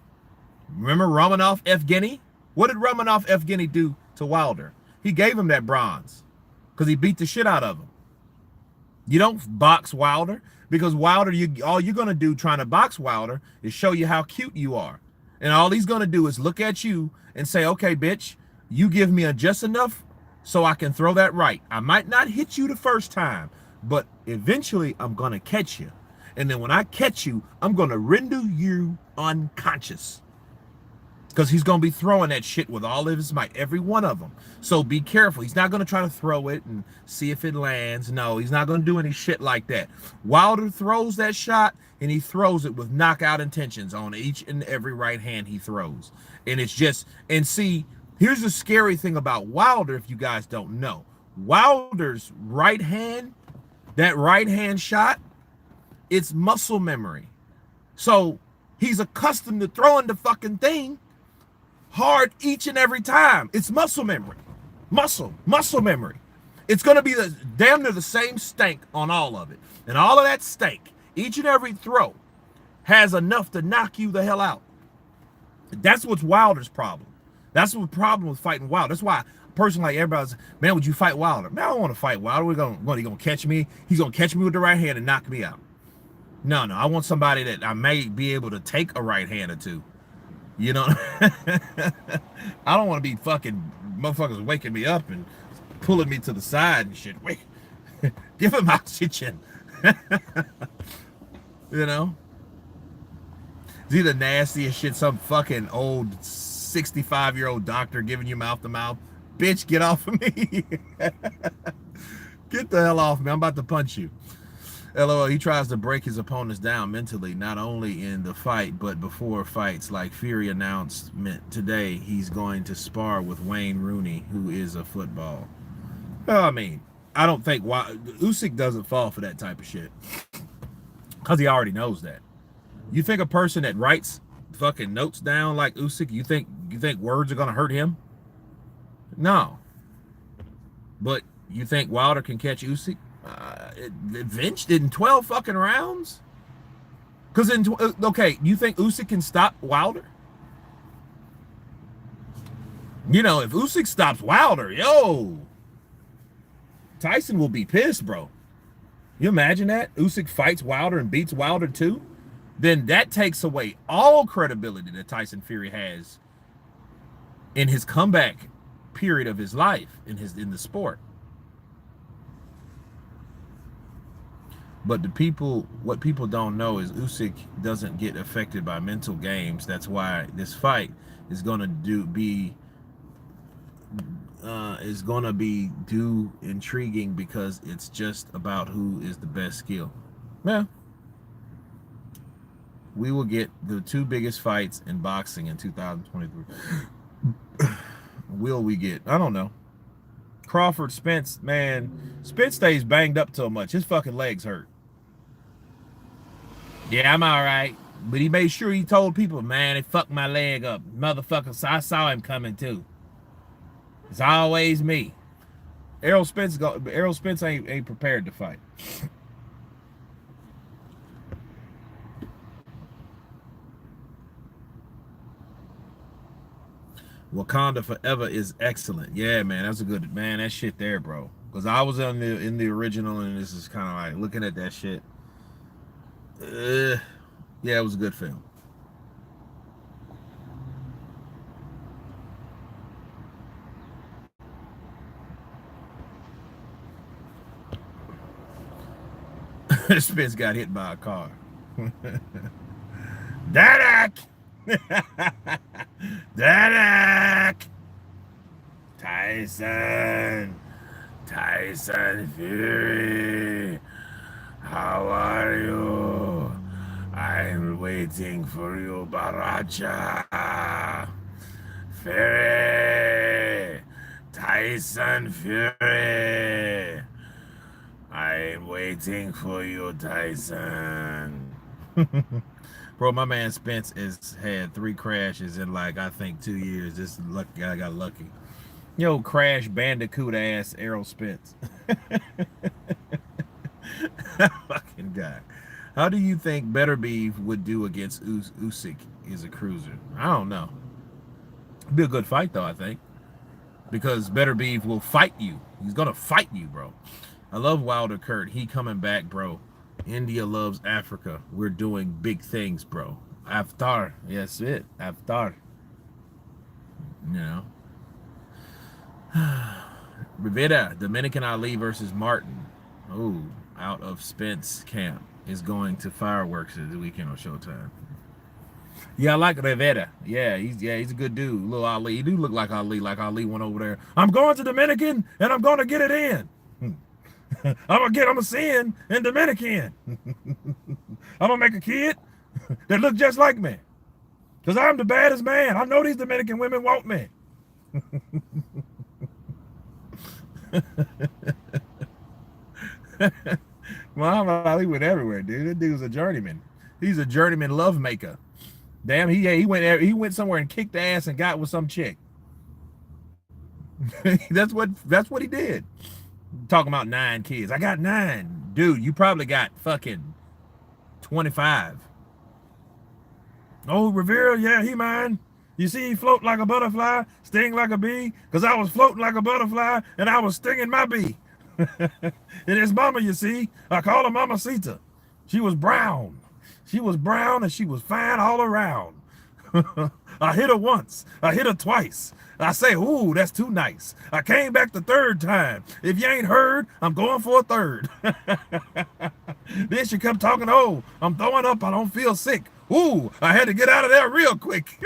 Remember Romanov Evgeny? What did Romanov Evgeny do to Wilder? He gave him that bronze because he beat the shit out of him. You don't box Wilder because Wilder, all you're going to do trying to box Wilder is show you how cute you are. And all he's going to do is look at you and say, okay, bitch, you give me just enough so I can throw that right. I might not hit you the first time, but eventually I'm going to catch you. And then when I catch you, I'm going to render you unconscious. Because he's going to be throwing that shit with all of his might, every one of them. So be careful. He's not going to try to throw it and see if it lands. No, he's not going to do any shit like that. Wilder throws that shot, and he throws it with knockout intentions on each and every right hand he throws. And it's just, and see, here's the scary thing about Wilder, if you guys don't know. Wilder's right hand, that right hand shot, it's muscle memory. So he's accustomed to throwing the fucking thing hard each and every time. It's muscle memory. Muscle memory. It's going to be damn near the same stank on all of it. And all of that stank, each and every throw, has enough to knock you the hell out. That's what's Wilder's problem. That's the problem with fighting Wilder. That's why a person like everybody's, man, would you fight Wilder? Man, I don't want to fight Wilder. He going to catch me? He's going to catch me with the right hand and knock me out. No, I want somebody that I may be able to take a right hand or two. You know, I don't want to be fucking motherfuckers waking me up and pulling me to the side and shit. Wait, give him oxygen. You know, it's either nasty as shit, some fucking old 65-year-old doctor giving you mouth to mouth. Bitch, get off of me. Get the hell off me. I'm about to punch you. LOL, he tries to break his opponents down mentally, not only in the fight, but before fights. Like Fury announcement today, he's going to spar with Wayne Rooney, who is a football. Well, I mean, I don't think Usyk doesn't fall for that type of shit because he already knows that. You think a person that writes fucking notes down like Usyk, you think words are gonna hurt him? No. But you think Wilder can catch Usyk? It in 12 fucking rounds? Because okay, you think Usyk can stop Wilder? You know, if Usyk stops Wilder, yo, Tyson will be pissed, bro. You imagine that? Usyk fights Wilder and beats Wilder too? Then that takes away all credibility that Tyson Fury has in his comeback period of his life in the sport. But what people don't know is Usyk doesn't get affected by mental games. That's why this fight is gonna be intriguing, because it's just about who is the best skill. Yeah, we will get the two biggest fights in boxing in 2023. Will we get? I don't know. Crawford, Spence, man, Spence stays banged up so much. His fucking legs hurt. Yeah, I'm all right. But he made sure he told people, man, it fucked my leg up. Motherfucker, so I saw him coming too. It's always me. Errol Spence ain't prepared to fight. Wakanda Forever is excellent. Yeah, man, that's a good man. That shit there, bro. Because I was in the original, and this is kind of like looking at that shit. Yeah, it was a good film. Spence got hit by a car. Dadak! Dadak! Tyson Fury, how are you? I'm waiting for you, Baracha. Fury, Tyson Fury. I'm waiting for you, Tyson. Bro, my man Spence has had 3 crashes in like I think 2 years. This lucky guy got lucky. Yo, Crash Bandicoot ass Errol Spence. Fucking guy. How do you think Better Beef would do against Usyk as a cruiser? I don't know. It'd be a good fight though, I think. Because Better Beef will fight you. He's gonna fight you, bro. I love Wilder Kurt. He coming back, bro. India loves Africa. We're doing big things, bro. Aftar. Yes, it. Aftar. You know. Rivera, Dominican Ali versus Martin. Oh, out of Spence camp. Is going to fireworks this weekend on Showtime. Yeah, I like Rivera. Yeah, he's a good dude. Little Ali. He do look like Ali went over there. I'm going to Dominican and I'm gonna get it in. I'm gonna sin in Dominican. I'm gonna make a kid that look just like me. Because I'm the baddest man. I know these Dominican women want me. Muhammad Ali went everywhere, dude. That dude's a journeyman. He's a journeyman love maker. Damn, he went somewhere and kicked ass and got with some chick. that's what he did. Talking about 9 kids. I got 9. Dude, you probably got fucking 25. Oh, Rivera, yeah, he mine. You see, he float like a butterfly, sting like a bee, because I was floating like a butterfly and I was stinging my bee. And his mama, you see, I call her Mama Sita. She was brown. She was brown and she was fine all around. I hit her once. I hit her twice. I say, ooh, that's too nice. I came back the 3rd time. If you ain't heard, I'm going for a 3rd. Then she kept talking, oh, I'm throwing up. I don't feel sick. Ooh, I had to get out of there real quick.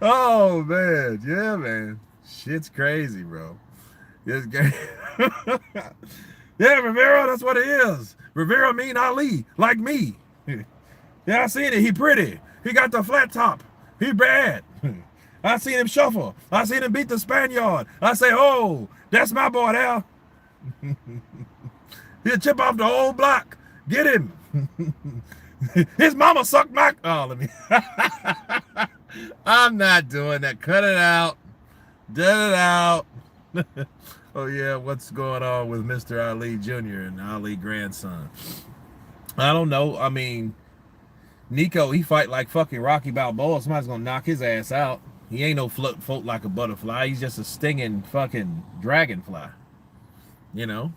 Oh, man. Yeah, man. Shit's crazy, bro. It's crazy. Yeah, Rivera, that's what it is. Rivera mean Ali, like me. Yeah, I seen it. He pretty. He got the flat top. He bad. I seen him shuffle. I seen him beat the Spaniard. I say, oh, that's my boy there. He'll chip off the whole block. Get him. His mama sucked my... Oh, let me... I'm not doing that. Cut it out. Cut it out. Oh, yeah, what's going on with Mr. Ali Jr. and Ali grandson? I don't know. I mean, Nico, he fight like fucking Rocky Balboa. Somebody's going to knock his ass out. He ain't no float like a butterfly. He's just a stinging fucking dragonfly. You know?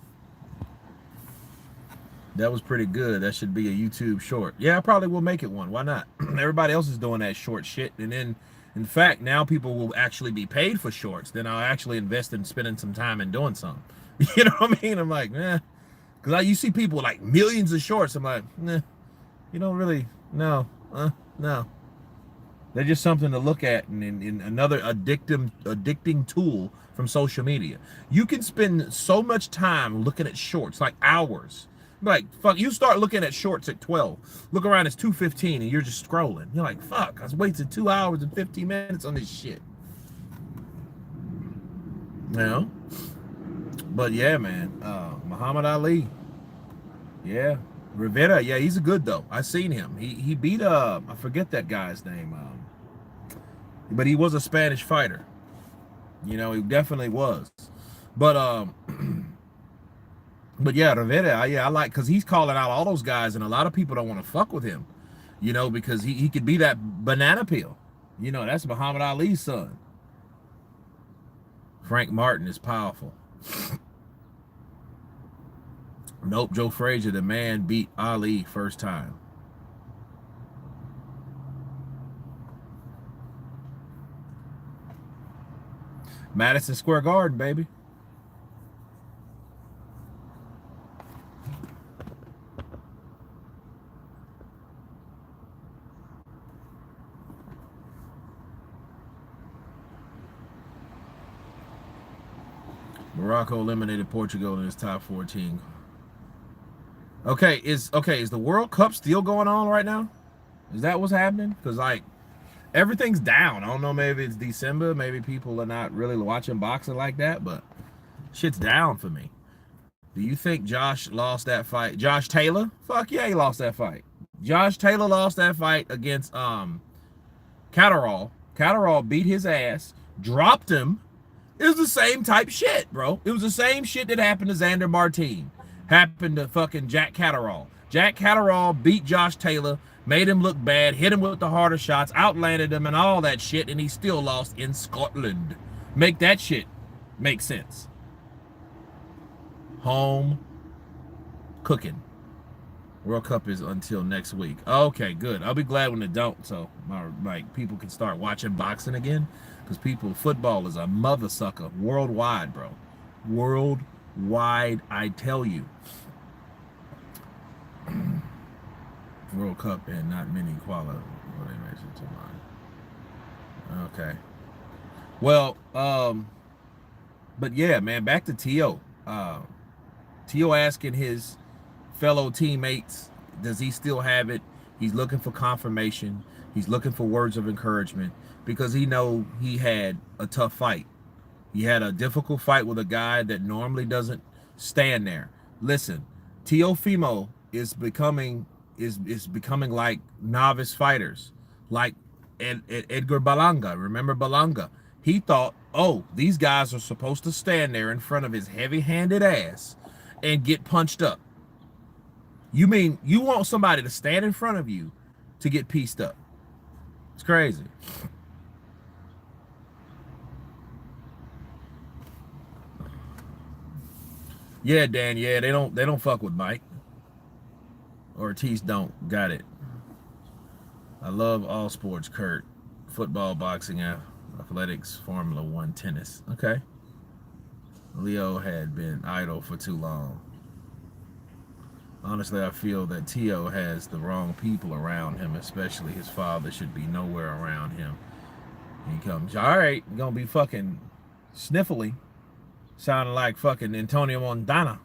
That was pretty good. That should be a YouTube short. Yeah, I probably will make it one. Why not? Everybody else is doing that short shit. And then, in fact, now people will actually be paid for shorts. Then I'll actually invest in spending some time and doing something. You know what I mean? I'm like, eh. Because you see people like millions of shorts. I'm like, nah, you don't really, no. They're just something to look at and another addicting tool from social media. You can spend so much time looking at shorts, like hours. Like, fuck, you start looking at shorts at 12. Look around, it's 2:15, and you're just scrolling. You're like, fuck, I was wasting 2 hours and 15 minutes on this shit. You know? But yeah, man, Muhammad Ali. Yeah. Rivera, yeah, he's a good though. I seen him. He beat I forget that guy's name. But he was a Spanish fighter. You know, he definitely was. But but yeah, Rivera, yeah, I like, because he's calling out all those guys, and a lot of people don't want to fuck with him, you know, because he could be that banana peel. You know, that's Muhammad Ali's son. Frank Martin is powerful. Nope, Joe Frazier, the man beat Ali first time. Madison Square Garden, baby. Morocco eliminated Portugal in his top 14. Okay, is the World Cup still going on right now? Is that what's happening? Because like everything's down. I don't know, maybe it's December, maybe people are not really watching boxing like that, but shit's down for me. Do you think Josh lost that fight? Josh Taylor? Fuck yeah, he lost that fight. Josh Taylor lost that fight against Catterall. Catterall beat his ass, dropped him. It was the same type shit, bro. It was the same shit that happened to Xander Martin. Happened to fucking Jack Catterall. Jack Catterall beat Josh Taylor, made him look bad, hit him with the harder shots, outlanded him and all that shit, and he still lost in Scotland. Make that shit make sense. Home cooking. World Cup is until next week. Okay, good. I'll be glad when it don't, so like people can start watching boxing again, because football is a mother sucker worldwide, bro. Worldwide, I tell you. World Cup and not many qualify. Okay. Well, but yeah, man, back to Teo. Teo asking his fellow teammates, does he still have it? He's looking for confirmation. He's looking for words of encouragement, because he know he had a tough fight. He had a difficult fight with a guy that normally doesn't stand there. Listen, Teofimo is becoming like novice fighters, like Edgar Berlanga. Remember Berlanga? He thought, oh, these guys are supposed to stand there in front of his heavy-handed ass and get punched up. You mean you want somebody to stand in front of you to get pieced up? It's crazy. Yeah, Dan, yeah, they don't fuck with Mike. Ortiz don't. Got it. I love all sports, Kurt. Football, boxing, athletics, Formula One, tennis. Okay. Leo had been idle for too long. Honestly, I feel that Teo has the wrong people around him, especially his father should be nowhere around him. He comes, all right, you're gonna be fucking sniffly, sounding like fucking Antonio Montana.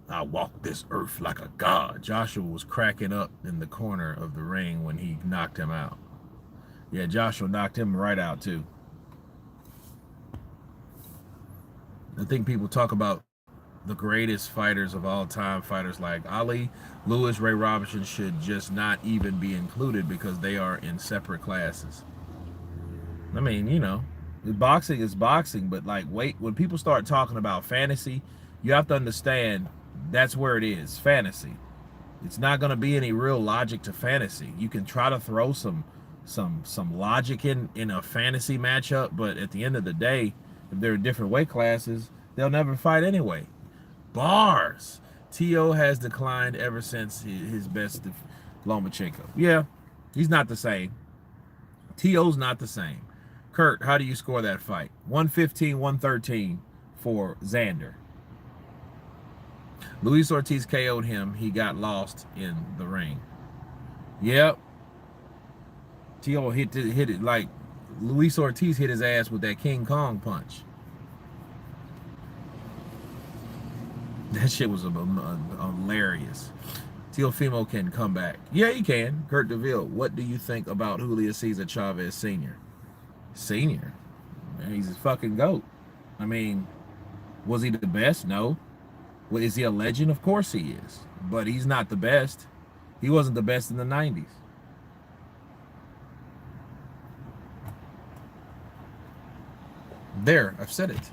I walk this earth like a god. Joshua was cracking up in the corner of the ring when he knocked him out. Yeah, Joshua knocked him right out too. I think people talk about the greatest fighters of all time, fighters like Ali, Lewis, Ray Robinson, should just not even be included because they are in separate classes. I mean, you know, boxing is boxing, but like, wait, when people start talking about fantasy, you have to understand that's where it is, fantasy. It's not going to be any real logic to fantasy. You can try to throw some logic in a fantasy matchup, but at the end of the day, if they're in different weight classes, they'll never fight anyway. Bars. Teo has declined ever since his best of Lomachenko. Yeah, he's not the same. Teo's not the same. Kurt, how do you score that fight? 115, 113 for Xander. Luis Ortiz KO'd him. He got lost in the ring. Yep. Teo hit it like Luis Ortiz hit his ass with that King Kong punch. That shit was hilarious. Teofimo can come back. Yeah, he can. Kurt DeVille, what do you think about Julio Cesar Chavez Sr.? Senior? Man, he's a fucking GOAT. I mean, was he the best? No. Well, is he a legend? Of course he is. But he's not the best. He wasn't the best in the 90s. There, I've said it.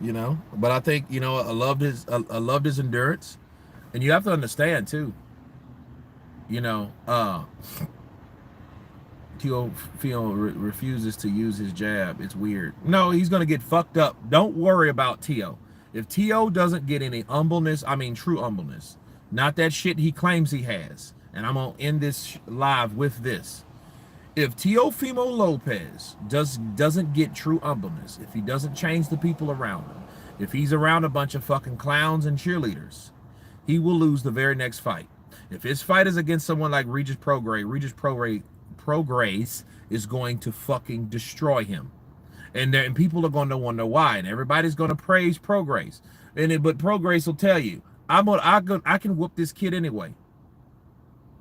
You know, but I think, you know, I loved his endurance. And you have to understand too, you know, Teofimo refuses to use his jab. It's weird. No, he's gonna get fucked up. Don't worry about Teo. If Teo doesn't get any humbleness, I mean true humbleness, not that shit he claims he has. And I'm gonna end this live with this. If Teofimo Lopez doesn't get true humbleness, if he doesn't change the people around him, if he's around a bunch of fucking clowns and cheerleaders, he will lose the very next fight. If his fight is against someone like Regis Prograis is going to fucking destroy him. And people are going to wonder why. And everybody's going to praise Prograis. But Prograis will tell you, I can whoop this kid anyway.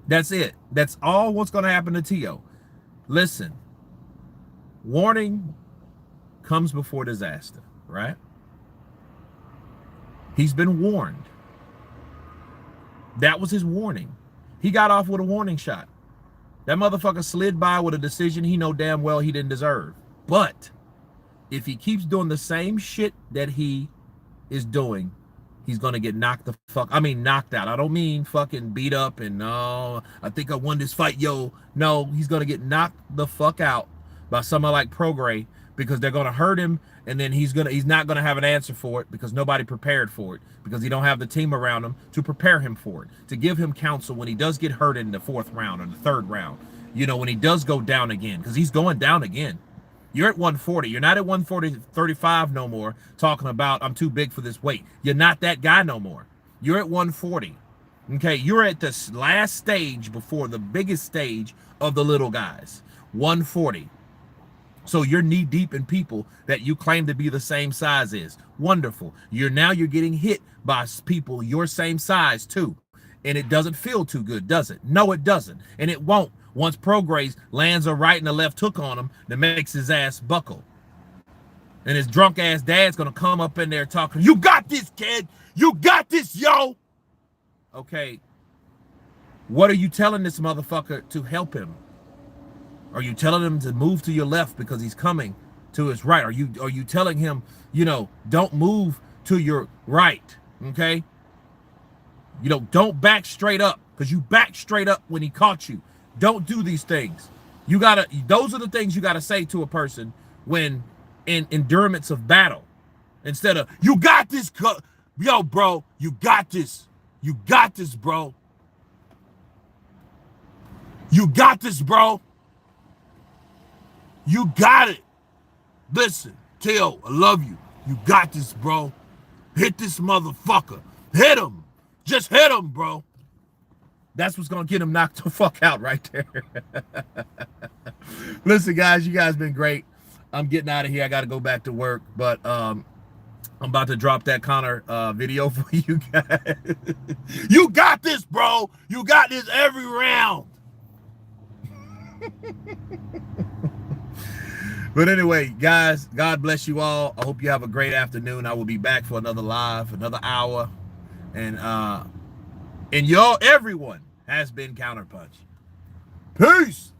That's it. That's all what's going to happen to Teo. Listen, warning comes before disaster, right? He's been warned. That was his warning. He got off with a warning shot. That motherfucker slid by with a decision he know damn well he didn't deserve. But if he keeps doing the same shit that he is doing, he's gonna get knocked out. I don't mean fucking beat up and no, I think I won this fight, yo. No, he's gonna get knocked the fuck out by someone like Prograis because they're gonna hurt him, and then he's not gonna have an answer for it because nobody prepared for it, because he don't have the team around him to prepare him for it, to give him counsel when he does get hurt in the 4th round or the 3rd round. You know, when he does go down again, because he's going down again. You're at 140. You're not at 135 no more, talking about I'm too big for this weight. You're not that guy no more. You're at 140. Okay, you're at this last stage before the biggest stage of the little guys. 140. So you're knee deep in people that you claim to be the same size as. Wonderful. You're getting hit by people your same size too. And it doesn't feel too good, does it? No, it doesn't. And it won't once Prograis lands a right and a left hook on him that makes his ass buckle. And his drunk ass dad's gonna come up in there talking, you got this, kid. You got this, yo. Okay. What are you telling this motherfucker to help him? Are you telling him to move to your left because he's coming to his right? Are you telling him, you know, don't move to your right, okay? You know, don't back straight up because you backed straight up when he caught you. Don't do these things. Those are the things you gotta say to a person when in endurance of battle. Instead of, you got this, yo, bro, you got this. You got this, bro. You got this, bro. You got it. Listen, Teo, I love you. You got this, bro. Hit this motherfucker. Hit him. Just hit him, bro. That's what's going to get him knocked the fuck out right there. Listen, guys, you guys been great. I'm getting out of here. I got to go back to work, but I'm about to drop that Connor video for you guys. You got this, bro. You got this every round. But anyway, guys, God bless you all. I hope you have a great afternoon. I will be back for another live, another hour. And everyone has been Counterpunched. Peace.